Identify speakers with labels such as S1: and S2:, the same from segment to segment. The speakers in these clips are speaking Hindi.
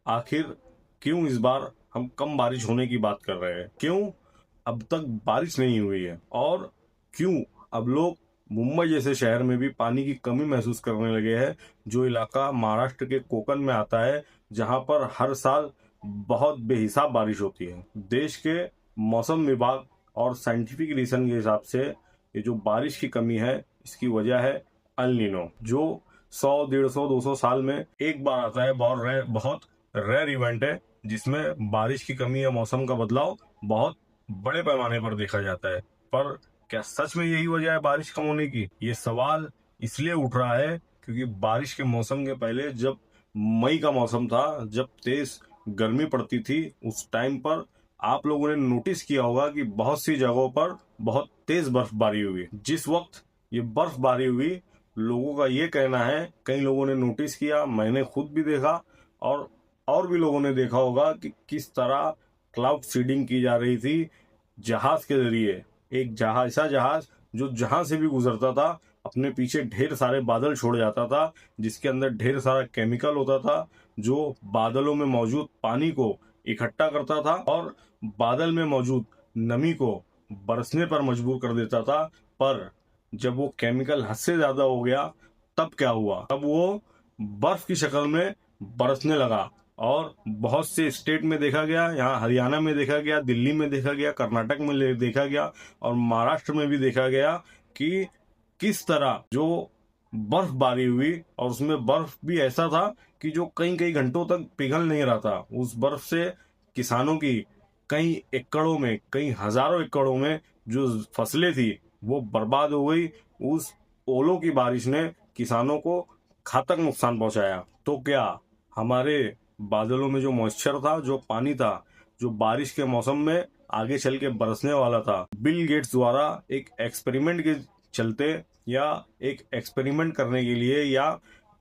S1: आखिर क्यों इस बार हम कम बारिश होने की बात कर रहे हैं? क्यों अब तक बारिश नहीं हुई है? और क्यों अब लोग मुंबई जैसे शहर में भी पानी की कमी महसूस करने लगे हैं, जो इलाका महाराष्ट्र के कोकण में आता है, जहां पर हर साल बहुत बेहिसाब बारिश होती है। देश के मौसम विभाग और साइंटिफिक रीजन के हिसाब से ये जो बारिश की कमी है, इसकी वजह है अल नीनो, जो 100, 150, 200 साल में एक बार आता है। बहुत रेयर इवेंट है जिसमें बारिश की कमी या मौसम का बदलाव बहुत बड़े पैमाने पर देखा जाता है। पर क्या सच में यही वजह है बारिश कम होने की? ये सवाल इसलिए उठ रहा है क्योंकि बारिश के मौसम के पहले जब मई का मौसम था, जब तेज गर्मी पड़ती थी, उस टाइम पर आप लोगों ने नोटिस किया होगा कि बहुत सी जगहों पर बहुत तेज बर्फबारी हुई। जिस वक्त ये बर्फबारी हुई, लोगों का ये कहना है, कई लोगों ने नोटिस किया, मैंने खुद भी देखा और भी लोगों ने देखा होगा कि किस तरह क्लाउड सीडिंग की जा रही थी जहाज के जरिए। एक ऐसा जहाज जो जहां से भी गुजरता था अपने पीछे ढेर सारे बादल छोड़ जाता था, जिसके अंदर ढेर सारा केमिकल होता था, जो बादलों में मौजूद पानी को इकट्ठा करता था और बादल में मौजूद नमी को बरसने पर मजबूर कर देता था। पर जब वो केमिकल हद से ज्यादा हो गया, तब क्या हुआ? तब वो बर्फ की शक्ल में बरसने लगा और बहुत से स्टेट में देखा गया, यहाँ हरियाणा में देखा गया, दिल्ली में देखा गया, कर्नाटक में देखा गया और महाराष्ट्र में भी देखा गया कि किस तरह जो बर्फबारी हुई, और उसमें बर्फ भी ऐसा था कि जो कई कई घंटों तक पिघल नहीं रहा था। उस बर्फ से किसानों की कई एकड़ों में, कई हजारों एकड़ों में जो फसलें थी वो बर्बाद हो गई। उस ओलों की बारिश ने किसानों को घातक नुकसान पहुंचाया। तो क्या हमारे बादलों में जो मॉइस्चर था, जो पानी था, जो बारिश के मौसम में आगे चल के बरसने वाला था, बिल गेट्स द्वारा एक एक्सपेरिमेंट के चलते या एक एक्सपेरिमेंट करने के लिए या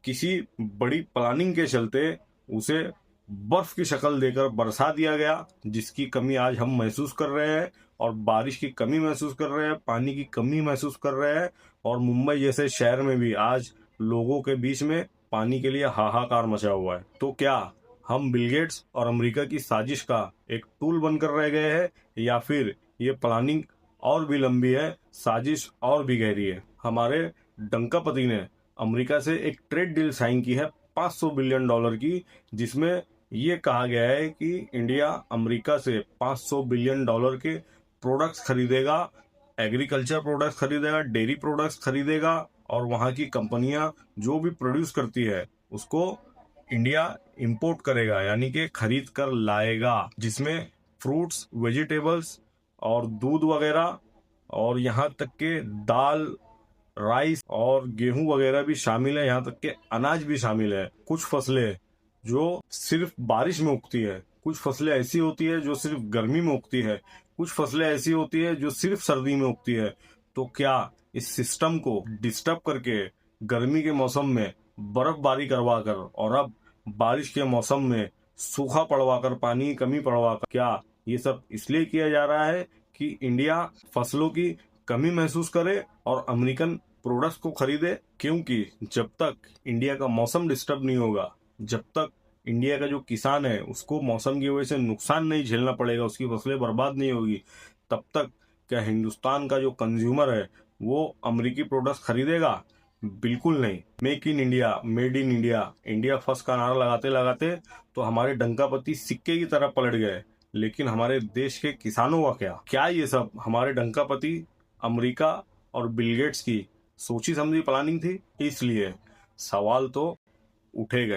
S1: किसी बड़ी प्लानिंग के चलते उसे बर्फ की शक्ल देकर बरसा दिया गया, जिसकी कमी आज हम महसूस कर रहे हैं और बारिश की कमी महसूस कर रहे हैं, पानी की कमी महसूस कर रहे हैं। और मुंबई जैसे शहर में भी आज लोगों के बीच में पानी के लिए हाहाकार मचा हुआ है। तो क्या हम बिल गेट्स और अमेरिका की साजिश का एक टूल बनकर रह गए हैं, या फिर ये प्लानिंग और भी लंबी है, साजिश और भी गहरी है? हमारे डंकापति ने अमेरिका से एक ट्रेड डील साइन की है $500 बिलियन की, जिसमें ये कहा गया है कि इंडिया अमेरिका से $500 बिलियन के प्रोडक्ट्स खरीदेगा, एग्रीकल्चर प्रोडक्ट्स खरीदेगा, डेयरी प्रोडक्ट्स खरीदेगा, और वहाँ की कंपनियां जो भी प्रोड्यूस करती है उसको इंडिया इंपोर्ट करेगा, यानी कि खरीद कर लाएगा, जिसमें फ्रूट्स, वेजिटेबल्स और दूध वगैरह और यहाँ तक के दाल, राइस और गेहूं वगैरह भी शामिल है, यहाँ तक के अनाज भी शामिल है। कुछ फसलें जो सिर्फ बारिश में उगती है, कुछ फसलें ऐसी होती है जो सिर्फ गर्मी में उगती है, कुछ फसलें ऐसी होती है जो सिर्फ सर्दी में उगती है। तो क्या इस सिस्टम को डिस्टर्ब करके गर्मी के मौसम में बर्फबारी करवा कर और अब बारिश के मौसम में सूखा पड़वा कर, पानी की कमी पड़वा कर, क्या ये सब इसलिए किया जा रहा है कि इंडिया फसलों की कमी महसूस करे और अमेरिकन प्रोडक्ट्स को खरीदे? क्योंकि जब तक इंडिया का मौसम डिस्टर्ब नहीं होगा, जब तक इंडिया का जो किसान है उसको मौसम की वजह से नुकसान नहीं झेलना पड़ेगा, उसकी फसलें बर्बाद नहीं होगी, तब तक क्या हिंदुस्तान का जो कंज्यूमर है वो अमेरिकी प्रोडक्ट्स खरीदेगा? बिल्कुल नहीं। Make in India, made in India, India first का नारा लगाते लगाते तो हमारे डंकापति सिक्के की तरह पलट गए, लेकिन हमारे देश के किसानों का क्या ये सब हमारे डंकापति अमेरिका और बिल गेट्स की सोची समझी प्लानिंग थी? इसलिए सवाल तो उठेगा ही।